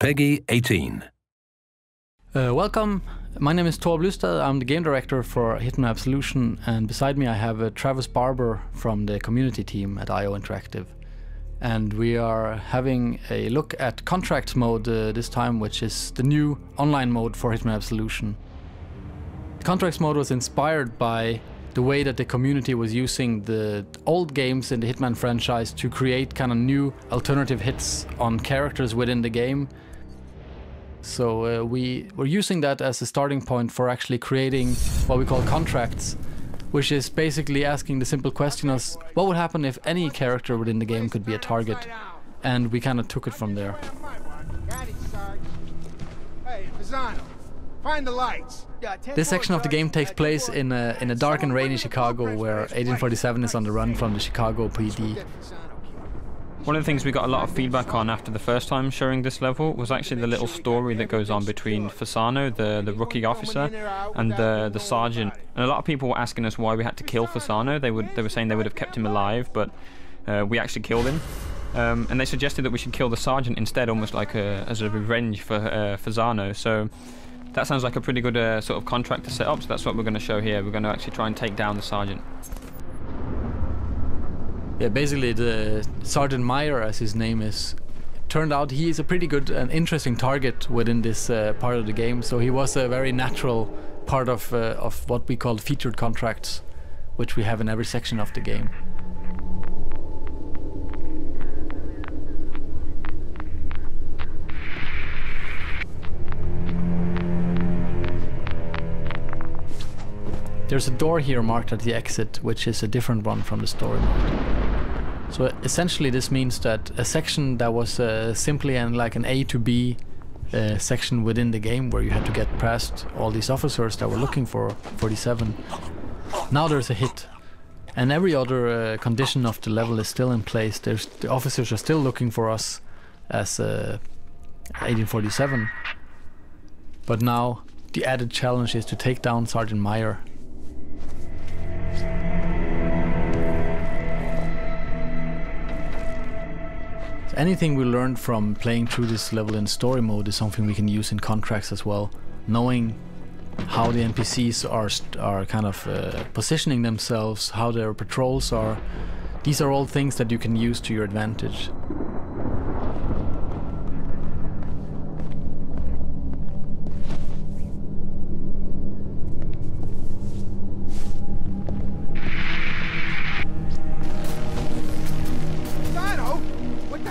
Peggy 18. Welcome, my name is Thor Blustad. I'm the game director for Hitman Absolution, and beside me I have Travis Barber from the community team at IO Interactive. And we are having a look at contracts mode this time, which is the new online mode for Hitman Absolution. Contracts mode was inspired by the way that the community was using the old games in the Hitman franchise to create kind of new alternative hits on characters within the game. So we were using that as a starting point for actually creating what we call contracts, which is basically asking the simple question of what would happen if any character within the game could be a target, and we kind of took it from there. Hey, Pisano, find the lights. This section of the game takes place in a dark and rainy Chicago, where 1847 is on the run from the Chicago PD. One of the things we got a lot of feedback on after the first time showing this level was actually the little story that goes on between Fasano, the rookie officer, and the sergeant. And a lot of people were asking us why we had to kill Fasano. They were saying they would have kept him alive, but we actually killed him. And they suggested that we should kill the sergeant instead, almost like as a revenge for Fasano. So that sounds like a pretty good sort of contract to set up. So that's what we're going to show here. We're going to actually try and take down the sergeant. Yeah, basically the Sergeant Meyer, as his name is, turned out he is a pretty good and interesting target within this part of the game. So he was a very natural part of what we call featured contracts, which we have in every section of the game. There's a door here marked at the exit, which is a different one from the story mode. So essentially this means that a section that was simply like an A to B section within the game, where you had to get past all these officers that were looking for 47, now there's a hit. And every other condition of the level is still in place. The officers are still looking for us as 1847. But now the added challenge is to take down Sergeant Meyer. Anything we learned from playing through this level in story mode is something we can use in contracts as well. Knowing how the NPCs are kind of positioning themselves, how their patrols are. These are all things that you can use to your advantage.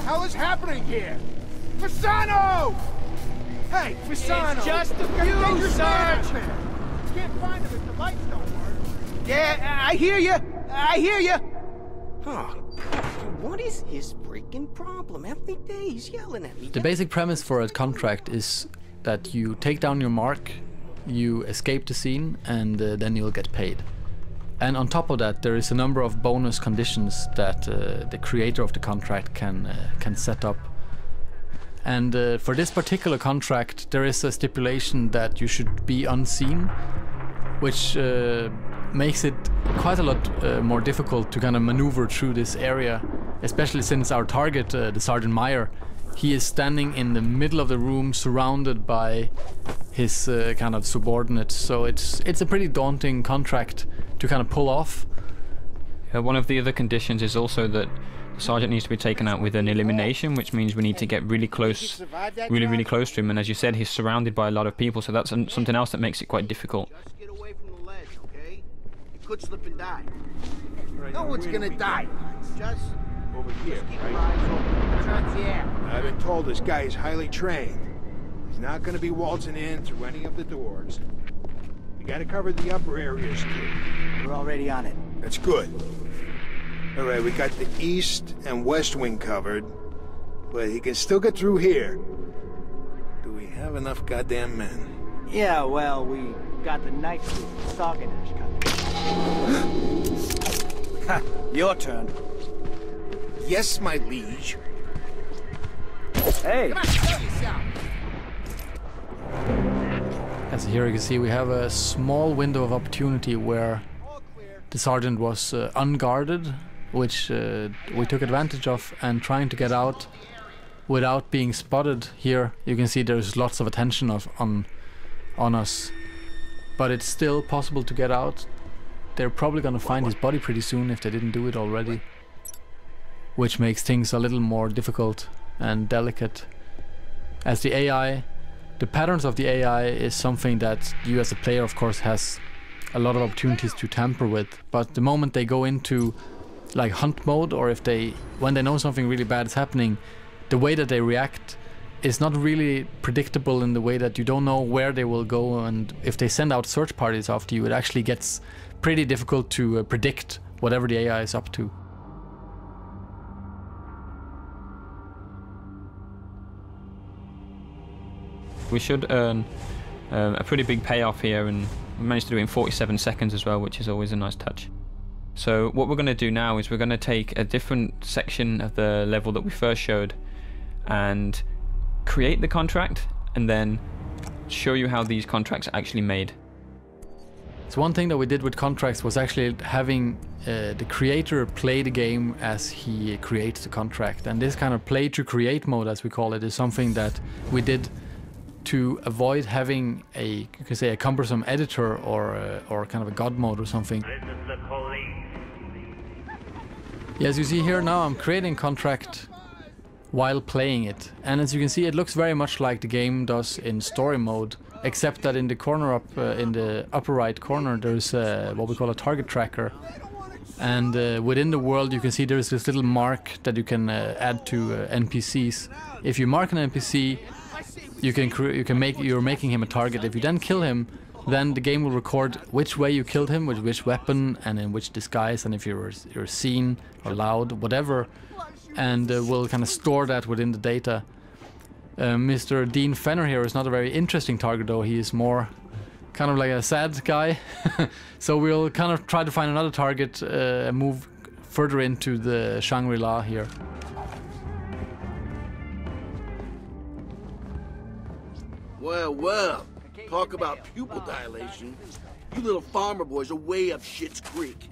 What is happening here? Fasano! Hey, Fasano! It's just a few, Sarge! Can't find him if the lights don't work. Yeah, I hear you! I hear you! Huh. What is his freaking problem? Every day he's yelling at me. The basic premise for a contract is that you take down your mark, you escape the scene, and then you'll get paid. And on top of that, there is a number of bonus conditions that the creator of the contract can set up. And for this particular contract, there is a stipulation that you should be unseen, which makes it quite a lot more difficult to kind of maneuver through this area, especially since our target, the Sergeant Meyer, he is standing in the middle of the room surrounded by his kind of subordinates. So it's a pretty daunting contract to kind of pull off. One of the other conditions is also that the sergeant needs to be taken out with an elimination, which means we need to get really close, really close to him. And as you said, he's surrounded by a lot of people, so that's something else that makes it quite difficult. Just get away from the ledge, okay? You could slip and die. No one's gonna die. Just Over here, keep your eyes open. Yeah. I've been told this guy is highly trained. He's not gonna be waltzing in through any of the doors. We gotta cover the upper areas too. We're already on it. That's good. All right, we got the east and west wing covered, but he can still get through here. Do we have enough goddamn men? Yeah, well, we got the night crew, Sauganash coming. Your turn. Yes, my liege. Hey! Come on, show yourself. As here you can see, we have a small window of opportunity where the sergeant was unguarded, which we took advantage of, and trying to get out without being spotted. Here you can see there's lots of attention on us, but it's still possible to get out. They're probably gonna find his body pretty soon if they didn't do it already, which makes things a little more difficult and delicate, as the patterns of the AI is something that you as a player of course has a lot of opportunities to tamper with. But the moment they go into like hunt mode, or when they know something really bad is happening, the way that they react is not really predictable, in the way that you don't know where they will go, and if they send out search parties after you, it actually gets pretty difficult to predict whatever the AI is up to. We should earn a pretty big payoff here, and we managed to do it in 47 seconds as well, which is always a nice touch. So what we're going to do now is we're going to take a different section of the level that we first showed and create the contract, and then show you how these contracts are actually made. So one thing that we did with contracts was actually having the creator play the game as he creates the contract, and this kind of play to create mode, as we call it, is something that we did to avoid having you could say a cumbersome editor or kind of a god mode or something. Yeah, as you see here now, I'm creating contract while playing it, and as you can see, it looks very much like the game does in story mode, except that in the corner in the upper right corner, there's what we call a target tracker, and within the world you can see there's this little mark that you can add to NPCs. If you mark an NPC, you're making him a target. If you then kill him, then the game will record which way you killed him, with which weapon and in which disguise, and if you're seen or loud, whatever, and we'll kind of store that within the data. Mr. Dean Fenner here is not a very interesting target, though. He is more kind of like a sad guy. So we'll kind of try to find another target and move further into the Shangri-La here. Well, talk about pupil dilation. You little farmer boys are way up Shit's Creek.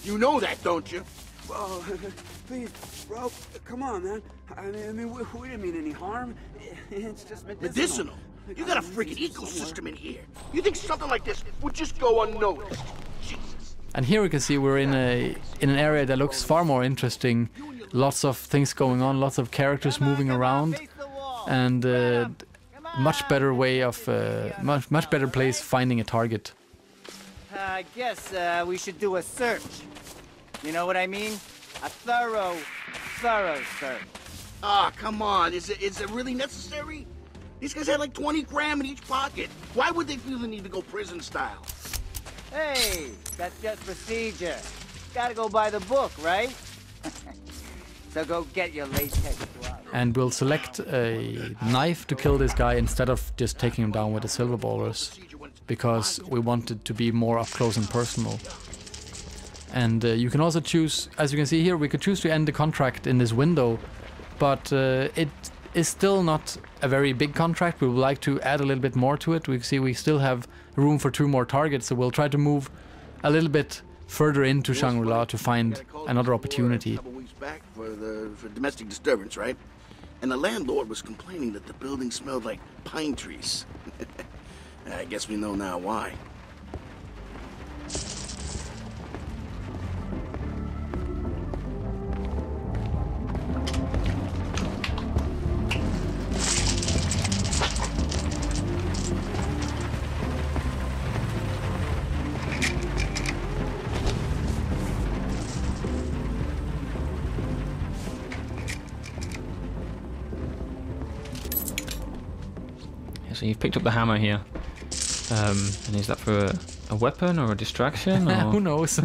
You know that, don't you? Oh, please, bro, come on, man. I mean, we didn't mean any harm. It's just medicinal. You got a freaking ecosystem in here. You think something like this would just go unnoticed? Jesus. And here we can see we're in an area that looks far more interesting. Lots of things going on, lots of characters moving around, and much better way of much better place finding a target. I guess we should do a search. You know what I mean? A thorough search. Ah, come on. Is it really necessary? These guys had like 20 grand in each pocket. Why would they feel the need to go prison style? Hey, that's just procedure. Gotta go by the book, right? So go get your latex gloves. And we'll select a knife to kill this guy instead of just taking him down with the silver ballers, because we want it to be more up close and personal. And you can also choose, as you can see here, we could choose to end the contract in this window, but it is still not a very big contract. We would like to add a little bit more to it. We see we still have room for 2 more targets, so we'll try to move a little bit further into Shangri-La to find another opportunity. A couple weeks back for domestic disturbance, right? And the landlord was complaining that the building smelled like pine trees. I guess we know now why. So you've picked up the hammer here, and is that for a weapon or a distraction? Or? Who knows?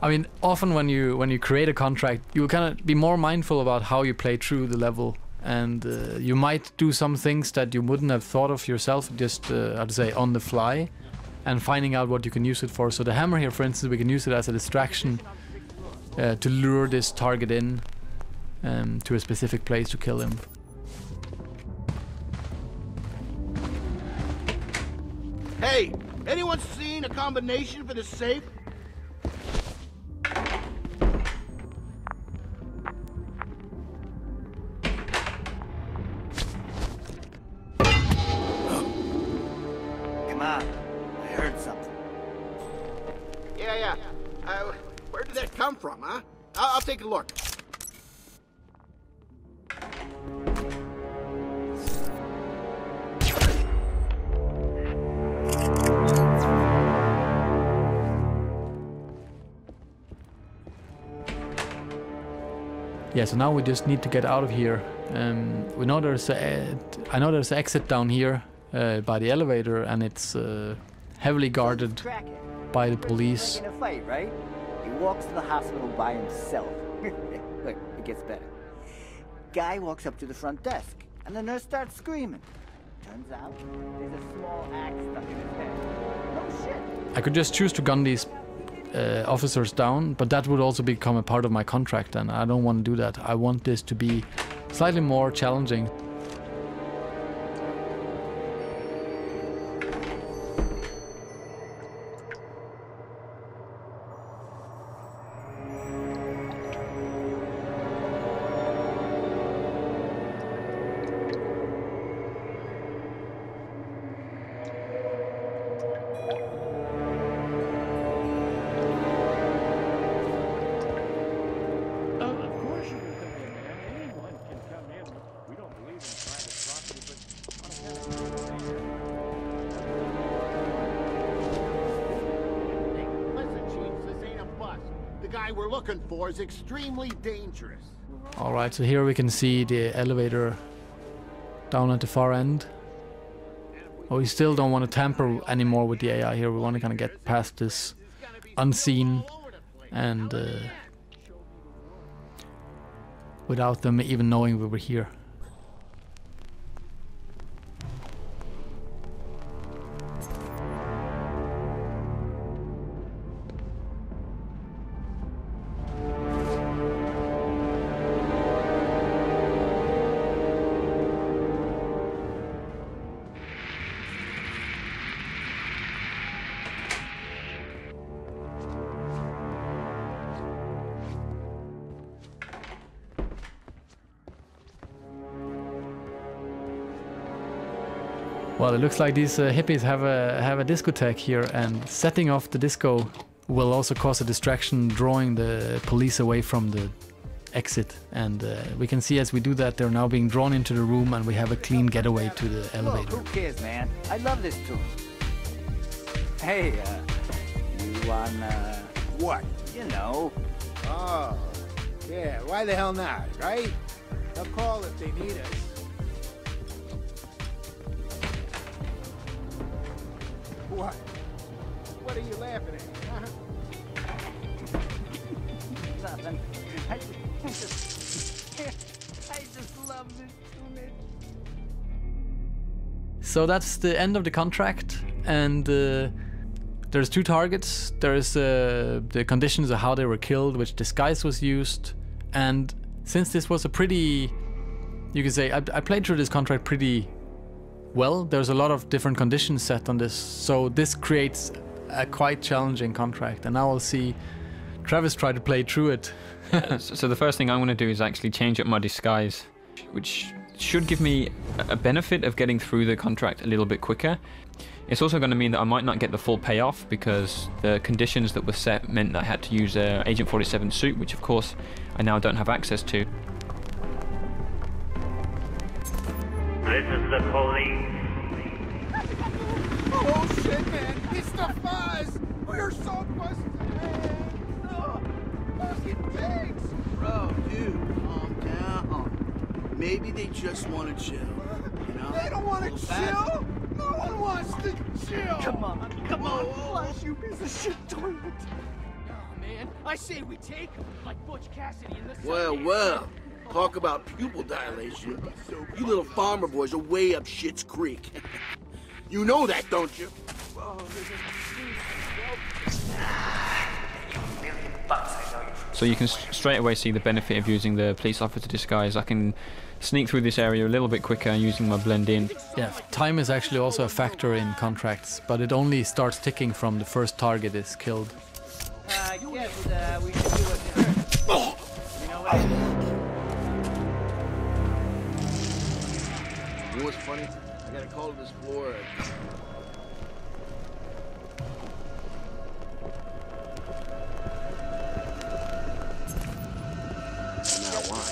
I mean, often when you create a contract, you kind of be more mindful about how you play through the level, and you might do some things that you wouldn't have thought of yourself, just how to say, on the fly, and finding out what you can use it for. So the hammer here, for instance, we can use it as a distraction to lure this target in to a specific place to kill him. Hey, anyone seen a combination for the safe? Where did that come from, huh? I'll take a look. Yeah, so now we just need to get out of here. We know there's I know there's an exit down here by the elevator, and it's heavily guarded by the police. In a fight, right? He walks to the hospital by himself. Look, it gets better. Guy walks up to the front desk, and the nurse starts screaming. Turns out there's a small axe stuck in his head. No shit. I could just choose to gun these officers down, but that would also become a part of my contract, and I don't want to do that. I want this to be slightly more challenging. We're looking for is extremely dangerous. Alright, so here we can see the elevator down at the far end. Oh, we still don't want to tamper anymore with the AI here. We want to kind of get past this unseen and without them even knowing we were here. Well, it looks like these hippies have a discotheque here, and setting off the disco will also cause a distraction, drawing the police away from the exit. And we can see as we do that, they're now being drawn into the room, and we have a clean getaway to the elevator. Who cares, man? I love this tune. Hey, you want, What? you know, Oh, yeah, why the hell not, right? They'll call if they need us. What? What are you laughing at, huh? nothing. I just love this tune. So that's the end of the contract, and there's two targets. There's the conditions of how they were killed, which disguise was used, and since this was a pretty, you could say, I played through this contract pretty well. There's a lot of different conditions set on this, so this creates a quite challenging contract, and now I'll see Travis try to play through it. So the first thing I'm going to do is actually change up my disguise, which should give me a benefit of getting through the contract a little bit quicker. It's also going to mean that I might not get the full payoff, because the conditions that were set meant that I had to use a Agent 47 suit, which of course I now don't have access to. This is the police. Oh shit, man! It's the fuzz! We're so busted, man! Oh, fucking pigs! Bro, dude, calm down. Maybe they just want to chill, you know? They don't want to chill! No one wants to chill! Come on, Flash, you piece of shit toilet. Oh, man, I say we take him, like Butch Cassidy in the Well. Talk about pupil dilation. You little farmer boys are way up Schitt's Creek. You know that, don't you? So you can straight away see the benefit of using the police officer disguise. I can sneak through this area a little bit quicker using my blend in. Yeah, time is actually also a factor in contracts, but it only starts ticking from the first target is killed. I guess we should do what's first. You know what? You know what's funny? I got a call to this floor.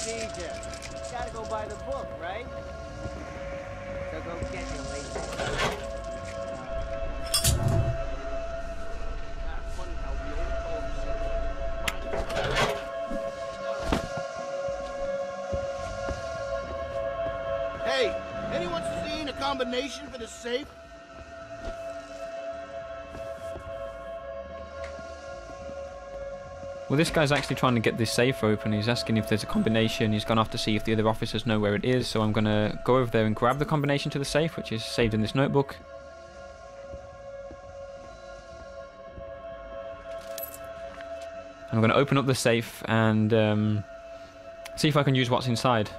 procedure. Gotta go by the book, right? So go get your lazy. Hey, anyone seen a combination for the safe? Well, this guy's actually trying to get this safe open. He's asking if there's a combination. He's gone off to see if the other officers know where it is. So I'm going to go over there and grab the combination to the safe, which is saved in this notebook. I'm going to open up the safe and see if I can use what's inside.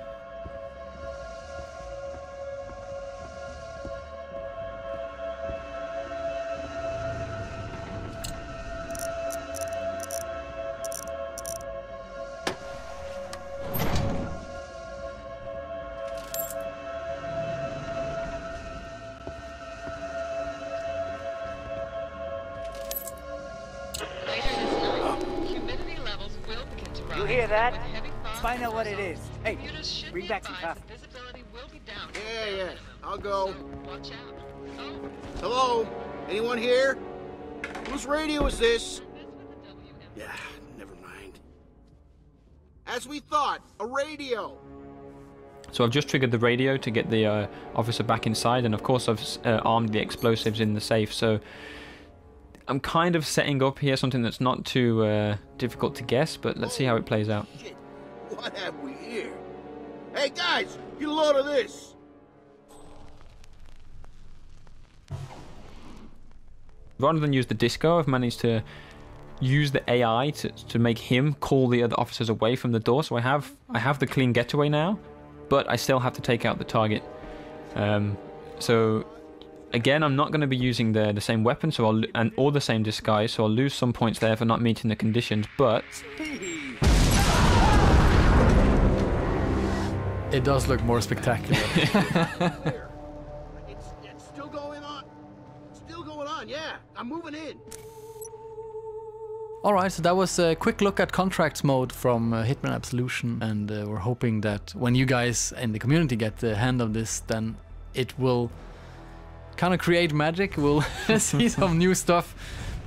You hear that? Find out what it is. Hey, bring back some coffee. Yeah, I'll go. Hello? Anyone here? Whose radio is this? Yeah, never mind. As we thought, a radio. So I've just triggered the radio to get the officer back inside, and of course I've armed the explosives in the safe, so I'm kind of setting up here something that's not too difficult to guess, but let's see how it plays out. Shit. What have we here? Hey guys, get a load of this. Rather than use the disco, I've managed to use the AI to make him call the other officers away from the door. So I have the clean getaway now, but I still have to take out the target. So again, I'm not going to be using the same weapon, or the same disguise, so I'll lose some points there for not meeting the conditions. But it does look more spectacular. It's still going on. Still going on. Yeah, I'm moving in. Alright, so that was a quick look at contracts mode from Hitman Absolution, and we're hoping that when you guys in the community get the hand of this, then it will kind of create magic. We'll see some new stuff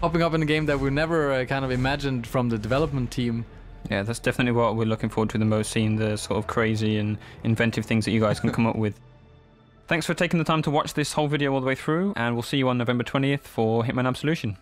popping up in the game that we never kind of imagined from the development team. yeah, that's definitely what we're looking forward to the most, seeing the sort of crazy and inventive things that you guys can come up with. Thanks for taking the time to watch this whole video all the way through, and we'll see you on November 20th for Hitman Absolution.